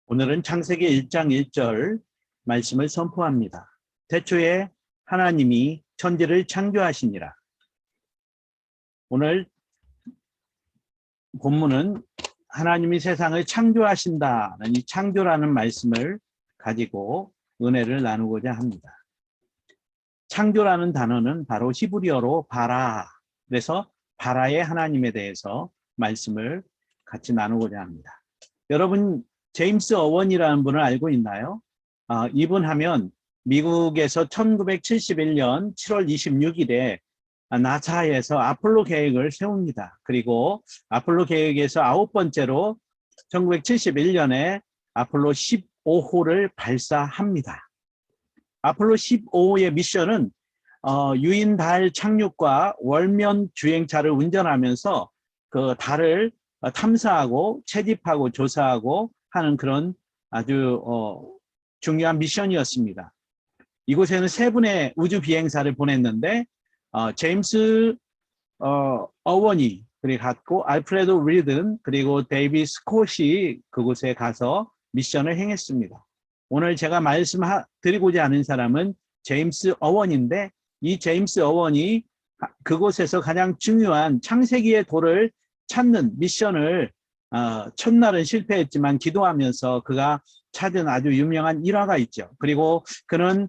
오늘은 창세기 1장 1절 말씀을 선포합니다. 태초에 하나님이 천지를 창조하시니라. 오늘 본문은 하나님이 세상을 창조하신다는 이 창조라는 말씀을 가지고 은혜를 나누고자 합니다. 창조라는 단어는 바로 히브리어로 바라, 그래서 바라의 하나님에 대해서 말씀을 같이 나누고자 합니다. 여러분 제임스 어원이라는 분을 알고 있나요? 이분 하면 미국에서 1971년 7월 26일에 나사에서 아폴로 계획을 세웁니다. 그리고 아폴로 계획에서 9번째로 1971년에 아폴로 15호를 발사합니다. 아폴로 15호의 미션은 유인 달 착륙과 월면 주행차를 운전하면서 그 달을 탐사하고 채집하고 조사하고 하는 그런 아주 중요한 미션이었습니다. 이곳에는 3분의 우주 비행사를 보냈는데 제임스 어원이 그리고 갔고 알프레드 리든 그리고 데이비 스콧이 그곳에 가서 미션을 행했습니다. 오늘 제가 말씀드리고자 하는 사람은 제임스 어원인데 이 제임스 어원이 그곳에서 가장 중요한 창세기의 돌을 찾는 미션을 첫날은 실패했지만 기도하면서 그가 찾은 아주 유명한 일화가 있죠. 그리고 그는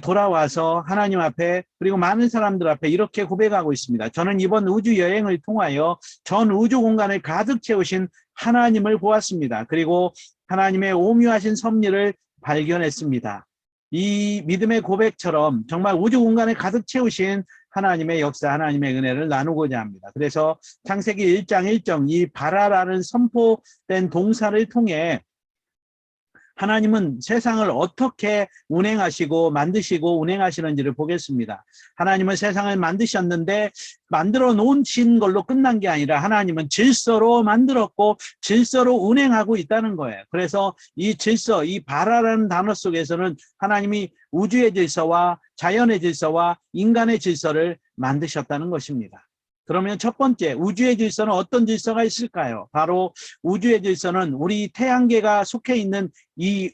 돌아와서 하나님 앞에 그리고 많은 사람들 앞에 이렇게 고백하고 있습니다. 저는 이번 우주 여행을 통하여 전 우주 공간을 가득 채우신 하나님을 보았습니다. 그리고 하나님의 오묘하신 섭리를 발견했습니다. 이 믿음의 고백처럼 정말 우주 공간을 가득 채우신 하나님의 역사, 하나님의 은혜를 나누고자 합니다. 그래서 창세기 1장 1절 이 바라라는 선포된 동사를 통해 하나님은 세상을 어떻게 운행하시고 만드시고 운행하시는지를 보겠습니다. 하나님은 세상을 만드셨는데 만들어 놓으신 걸로 끝난 게 아니라 하나님은 질서로 만들었고 질서로 운행하고 있다는 거예요. 그래서 이 질서, 이 바라라는 단어 속에서는 하나님이 우주의 질서와 자연의 질서와 인간의 질서를 만드셨다는 것입니다. 그러면 첫 번째, 우주의 질서는 어떤 질서가 있을까요? 바로 우주의 질서는 우리 태양계가 속해 있는 이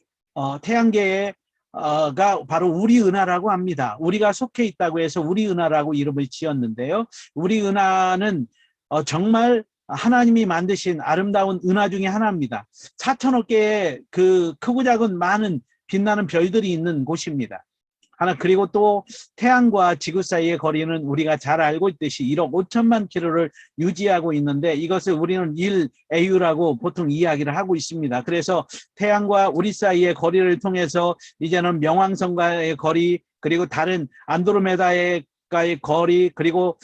태양계가 바로 우리 은하라고 합니다. 우리가 속해 있다고 해서 우리 은하라고 이름을 지었는데요. 우리 은하는 정말 하나님이 만드신 아름다운 은하 중에 하나입니다. 4천억 개의 그 크고 작은 많은 빛나는 별들이 있는 곳입니다. 그리고 또 태양과 지구 사이의 거리는 우리가 잘 알고 있듯이 1억 5천만 킬로를 유지하고 있는데 이것을 우리는 1AU라고 보통 이야기를 하고 있습니다. 그래서 태양과 우리 사이의 거리를 통해서 이제는 명왕성과의 거리, 그리고 다른 안드로메다의 거리, 그리고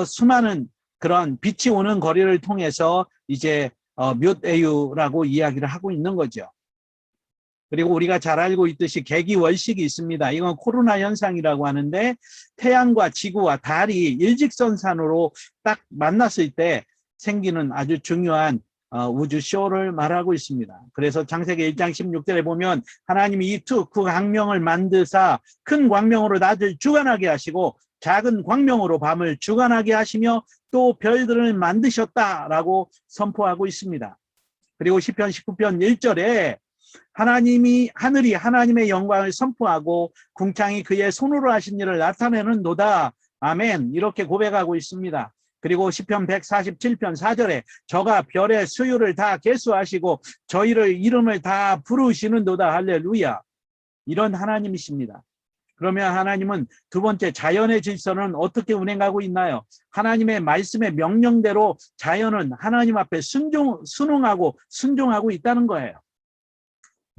수많은 그런 빛이 오는 거리를 통해서 이제 몇 AU라고 이야기를 하고 있는 거죠. 그리고 우리가 잘 알고 있듯이 개기월식이 있습니다. 이건 코로나 현상이라고 하는데 태양과 지구와 달이 일직선상으로 딱 만났을 때 생기는 아주 중요한 우주쇼를 말하고 있습니다. 그래서 창세기 1장 16절에 보면 하나님이 이 두 광명을 만드사 큰 광명으로 낮을 주관하게 하시고 작은 광명으로 밤을 주관하게 하시며 또 별들을 만드셨다라고 선포하고 있습니다. 그리고 시편 19편 1절에 하나님이 하늘이 하나님의 영광을 선포하고 궁창이 그의 손으로 하신 일을 나타내는도다. 아멘. 이렇게 고백하고 있습니다. 그리고 시편 147편 4절에 저가 별의 수유를 다 계수하시고 저희를 이름을 다 부르시는도다. 할렐루야. 이런 하나님이십니다. 그러면 하나님은 두 번째, 자연의 질서는 어떻게 운행하고 있나요? 하나님의 말씀의 명령대로 자연은 하나님 앞에 순응하고 순종하고 있다는 거예요.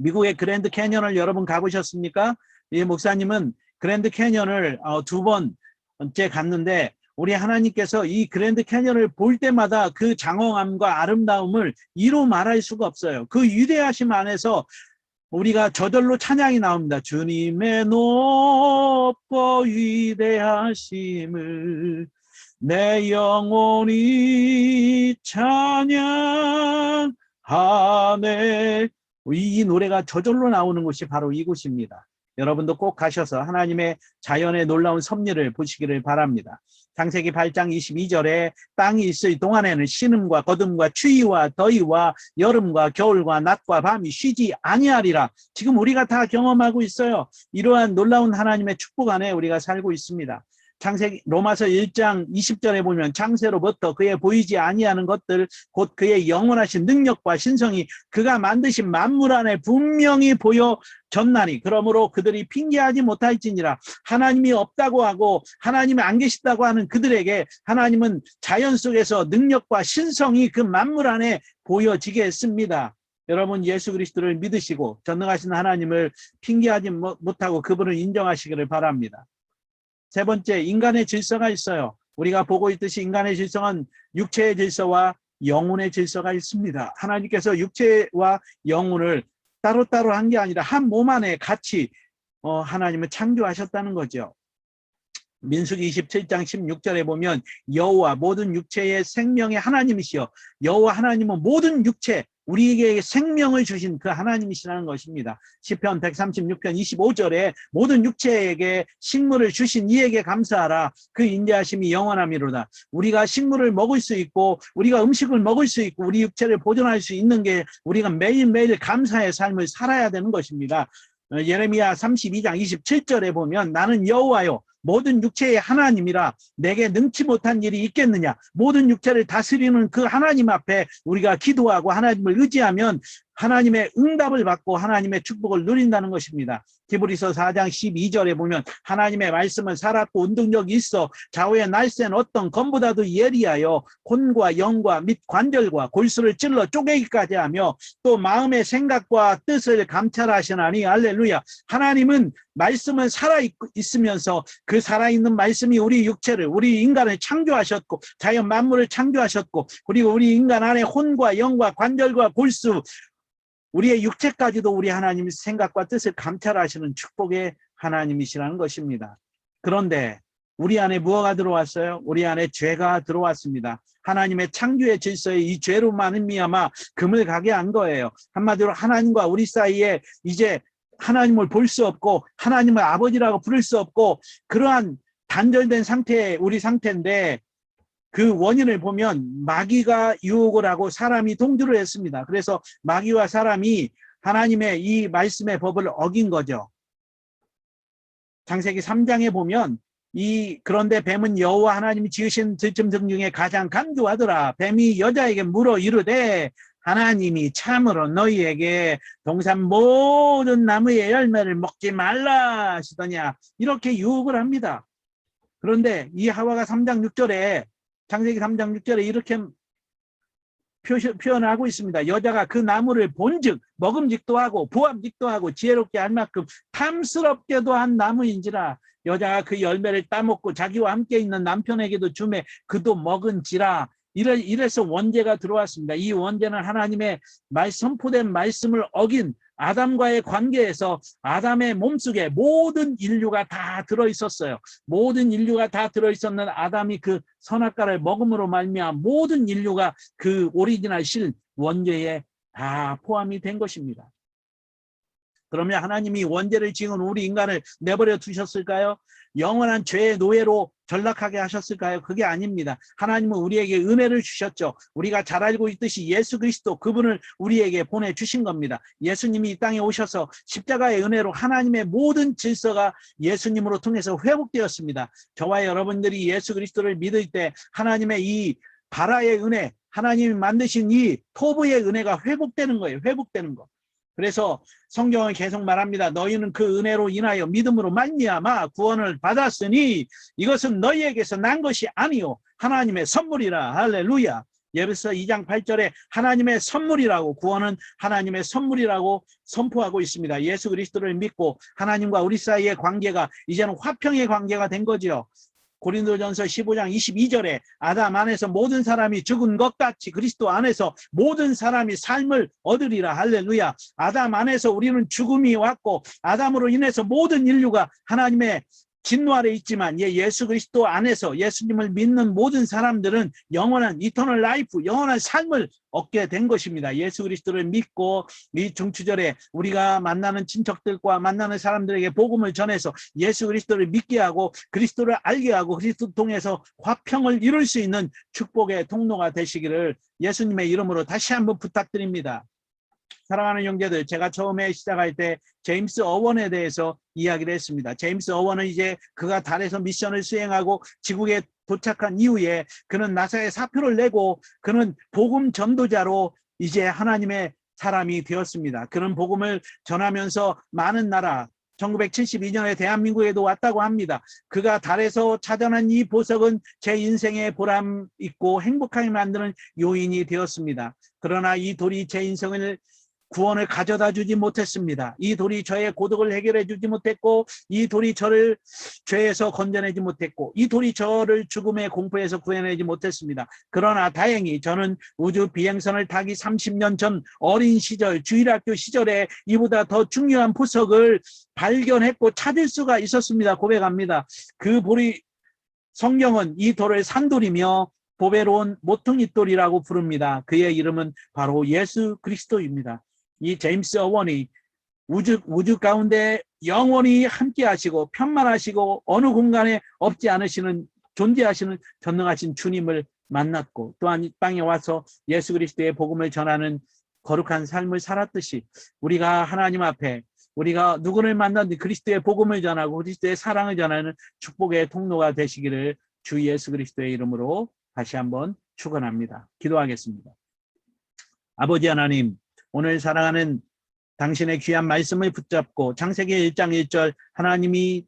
미국의 그랜드 캐년을 여러분 가보셨습니까? 이 목사님은 그랜드 캐년을 2번째 갔는데 우리 하나님께서 이 그랜드 캐년을 볼 때마다 그 장엄함과 아름다움을 이루 말할 수가 없어요. 그 위대하심 안에서 우리가 저절로 찬양이 나옵니다. 주님의 높고 위대하심을 내 영혼이 찬양하네. 이 노래가 저절로 나오는 곳이 바로 이곳입니다. 여러분도 꼭 가셔서 하나님의 자연의 놀라운 섭리를 보시기를 바랍니다. 창세기 8장 22절에 땅이 있을 동안에는 신음과 거둠과 추위와 더위와 여름과 겨울과 낮과 밤이 쉬지 아니하리라. 지금 우리가 다 경험하고 있어요. 이러한 놀라운 하나님의 축복 안에 우리가 살고 있습니다. 창세기 로마서 1장 20절에 보면 창세로부터 그의 보이지 아니하는 것들 곧 그의 영원하신 능력과 신성이 그가 만드신 만물 안에 분명히 보여졌나니 그러므로 그들이 핑계하지 못할지니라. 하나님이 없다고 하고 하나님이 안 계시다고 하는 그들에게 하나님은 자연 속에서 능력과 신성이 그 만물 안에 보여지게 했습니다. 여러분 예수 그리스도를 믿으시고 전능하신 하나님을 핑계하지 못하고 그분을 인정하시기를 바랍니다. 세 번째, 인간의 질서가 있어요. 우리가 보고 있듯이 인간의 질서는 육체의 질서와 영혼의 질서가 있습니다. 하나님께서 육체와 영혼을 따로따로 한 게 아니라 한 몸 안에 같이 하나님은 창조하셨다는 거죠. 민수기 27장 16절에 보면 여호와 모든 육체의 생명의 하나님이시여. 여호와 하나님은 모든 육체 우리에게 생명을 주신 그 하나님이시라는 것입니다. 시편 136편 25절에 모든 육체에게 식물을 주신 이에게 감사하라. 그 인자하심이 영원함이로다. 우리가 식물을 먹을 수 있고 우리가 음식을 먹을 수 있고 우리 육체를 보존할 수 있는 게 우리가 매일매일 감사의 삶을 살아야 되는 것입니다. 예레미야 32장 27절에 보면 나는 여호와요 모든 육체의 하나님이라 내게 능치 못한 일이 있겠느냐. 모든 육체를 다스리는 그 하나님 앞에 우리가 기도하고 하나님을 의지하면 하나님의 응답을 받고 하나님의 축복을 누린다는 것입니다. 히브리서 4장 12절에 보면 하나님의 말씀은 살았고 운동력이 있어 좌우의 날쌘 어떤 검보다도 예리하여 혼과 영과 및 관절과 골수를 찔러 쪼개기까지 하며 또 마음의 생각과 뜻을 감찰하시나니. 할렐루야. 하나님은 말씀은 살아있으면서 그 살아있는 말씀이 우리 육체를 우리 인간을 창조하셨고 자연 만물을 창조하셨고 그리고 우리 인간 안에 혼과 영과 관절과 골수 우리의 육체까지도 우리 하나님의 생각과 뜻을 감찰하시는 축복의 하나님이시라는 것입니다. 그런데 우리 안에 무엇가 들어왔어요? 우리 안에 죄가 들어왔습니다. 하나님의 창조의 질서에 이 죄로 말미암아 금을 가게 한 거예요. 한마디로 하나님과 우리 사이에 이제 하나님을 볼 수 없고 하나님을 아버지라고 부를 수 없고 그러한 단절된 상태의 우리 상태인데 그 원인을 보면 마귀가 유혹을 하고 사람이 동조를 했습니다. 그래서 마귀와 사람이 하나님의 이 말씀의 법을 어긴 거죠. 창세기 3장에 보면 그런데 뱀은 여호와 하나님이 지으신 들짐승 중에 가장 간교하더라. 뱀이 여자에게 물어 이르되 하나님이 참으로 너희에게 동산 모든 나무의 열매를 먹지 말라 하시더냐. 이렇게 유혹을 합니다. 그런데 이 하와가 3장 6절에 창세기 3장 6절에 이렇게 표현하고 있습니다. 여자가 그 나무를 본즉 먹음직도 하고 보암직도 하고 지혜롭게 할 만큼 탐스럽게도 한 나무인지라. 여자가 그 열매를 따먹고 자기와 함께 있는 남편에게도 주매 그도 먹은지라. 이래서 원죄가 들어왔습니다. 이 원죄는 하나님의 선포된 말씀을 어긴 아담과의 관계에서 아담의 몸속에 모든 인류가 다 들어있었어요. 모든 인류가 다 들어있었는 아담이 그 선악과를 먹음으로 말미암아 모든 인류가 그 오리지널 실 원죄에 다 포함이 된 것입니다. 그러면 하나님이 원죄를 지은 우리 인간을 내버려 두셨을까요? 영원한 죄의 노예로 전락하게 하셨을까요? 그게 아닙니다. 하나님은 우리에게 은혜를 주셨죠. 우리가 잘 알고 있듯이 예수 그리스도 그분을 우리에게 보내주신 겁니다. 예수님이 이 땅에 오셔서 십자가의 은혜로 하나님의 모든 질서가 예수님으로 통해서 회복되었습니다. 저와 여러분들이 예수 그리스도를 믿을 때 하나님의 이 바라의 은혜, 하나님이 만드신 이 토부의 은혜가 회복되는 거예요. 회복되는 거. 그래서 성경은 계속 말합니다. 너희는 그 은혜로 인하여 믿음으로 말미암아 구원을 받았으니 이것은 너희에게서 난 것이 아니요 하나님의 선물이라. 할렐루야. 예배서 2장 8절에 하나님의 선물이라고 구원은 하나님의 선물이라고 선포하고 있습니다. 예수 그리스도를 믿고 하나님과 우리 사이의 관계가 이제는 화평의 관계가 된 거죠. 고린도전서 15장 22절에 아담 안에서 모든 사람이 죽은 것 같이 그리스도 안에서 모든 사람이 삶을 얻으리라. 할렐루야. 아담 안에서 우리는 죽음이 왔고 아담으로 인해서 모든 인류가 하나님의 진노 아래 있지만 예수 그리스도 안에서 예수님을 믿는 모든 사람들은 영원한 이터널 라이프, 영원한 삶을 얻게 된 것입니다. 예수 그리스도를 믿고 이 중추절에 우리가 만나는 친척들과 만나는 사람들에게 복음을 전해서 예수 그리스도를 믿게 하고 그리스도를 알게 하고 그리스도를 통해서 화평을 이룰 수 있는 축복의 통로가 되시기를 예수님의 이름으로 다시 한번 부탁드립니다. 사랑하는 형제들, 제가 처음에 시작할 때 제임스 어원에 대해서 이야기를 했습니다. 제임스 어원은 이제 그가 달에서 미션을 수행하고 지구에 도착한 이후에 그는 나사에 사표를 내고 그는 복음 전도자로 이제 하나님의 사람이 되었습니다. 그는 복음을 전하면서 많은 나라, 1972년에 대한민국에도 왔다고 합니다. 그가 달에서 찾아낸 이 보석은 제 인생의 보람 있고 행복하게 만드는 요인이 되었습니다. 그러나 이 돌이 제 인생을 구원을 가져다 주지 못했습니다. 이 돌이 저의 고독을 해결해 주지 못했고 이 돌이 저를 죄에서 건져내지 못했고 이 돌이 저를 죽음의 공포에서 구해내지 못했습니다. 그러나 다행히 저는 우주 비행선을 타기 30년 전 어린 시절 주일학교 시절에 이보다 더 중요한 보석을 발견했고 찾을 수가 있었습니다. 고백합니다. 그 돌이 성경은 이 돌을 산돌이며 보배로운 모퉁이돌이라고 부릅니다. 그의 이름은 바로 예수 그리스도입니다. 이 제임스 어원이 우주 가운데 영원히 함께 하시고 편만하시고 어느 공간에 없지 않으시는 존재하시는 전능하신 주님을 만났고 또한 이 땅에 와서 예수 그리스도의 복음을 전하는 거룩한 삶을 살았듯이 우리가 하나님 앞에 우리가 누구를 만났는지 그리스도의 복음을 전하고 그리스도의 사랑을 전하는 축복의 통로가 되시기를 주 예수 그리스도의 이름으로 다시 한번 축원합니다. 기도하겠습니다. 아버지 하나님, 오늘 사랑하는 당신의 귀한 말씀을 붙잡고 창세기 1장 1절 하나님이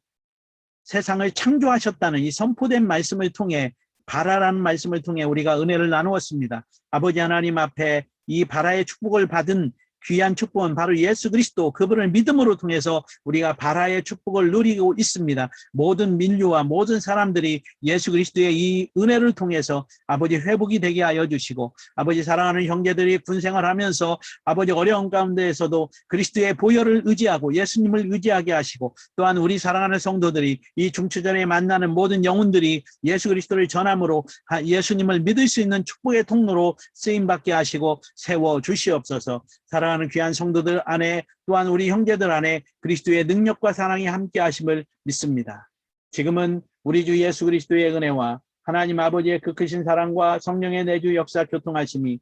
세상을 창조하셨다는 이 선포된 말씀을 통해 바라라는 말씀을 통해 우리가 은혜를 나누었습니다. 아버지 하나님 앞에 이 바라의 축복을 받은 귀한 축복은 바로 예수 그리스도 그분을 믿음으로 통해서 우리가 바라의 축복을 누리고 있습니다. 모든 민류와 모든 사람들이 예수 그리스도의 이 은혜를 통해서 아버지 회복이 되게 하여 주시고 아버지 사랑하는 형제들이 군생활하면서 아버지 어려운 가운데에서도 그리스도의 보혈을 의지하고 예수님을 의지하게 하시고 또한 우리 사랑하는 성도들이 이 중추절에 만나는 모든 영혼들이 예수 그리스도를 전함으로 예수님을 믿을 수 있는 축복의 통로로 쓰임받게 하시고 세워 주시옵소서. 사랑하는 귀한 성도들 안에 또한 우리 형제들 안에 그리스도의 능력과 사랑이 함께 하심을 믿습니다. 지금은 우리 주 예수 그리스도의 은혜와 하나님 아버지의 그 크신 사랑과 성령의 내주 역사 교통하심이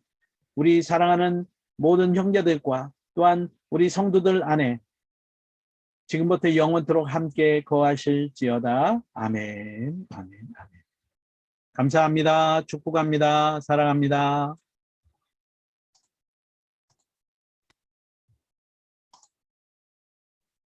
우리 사랑하는 모든 형제들과 또한 우리 성도들 안에 지금부터 영원토록 함께 거하실지어다. 아멘. 아멘. 아멘. 감사합니다. 축복합니다. 사랑합니다.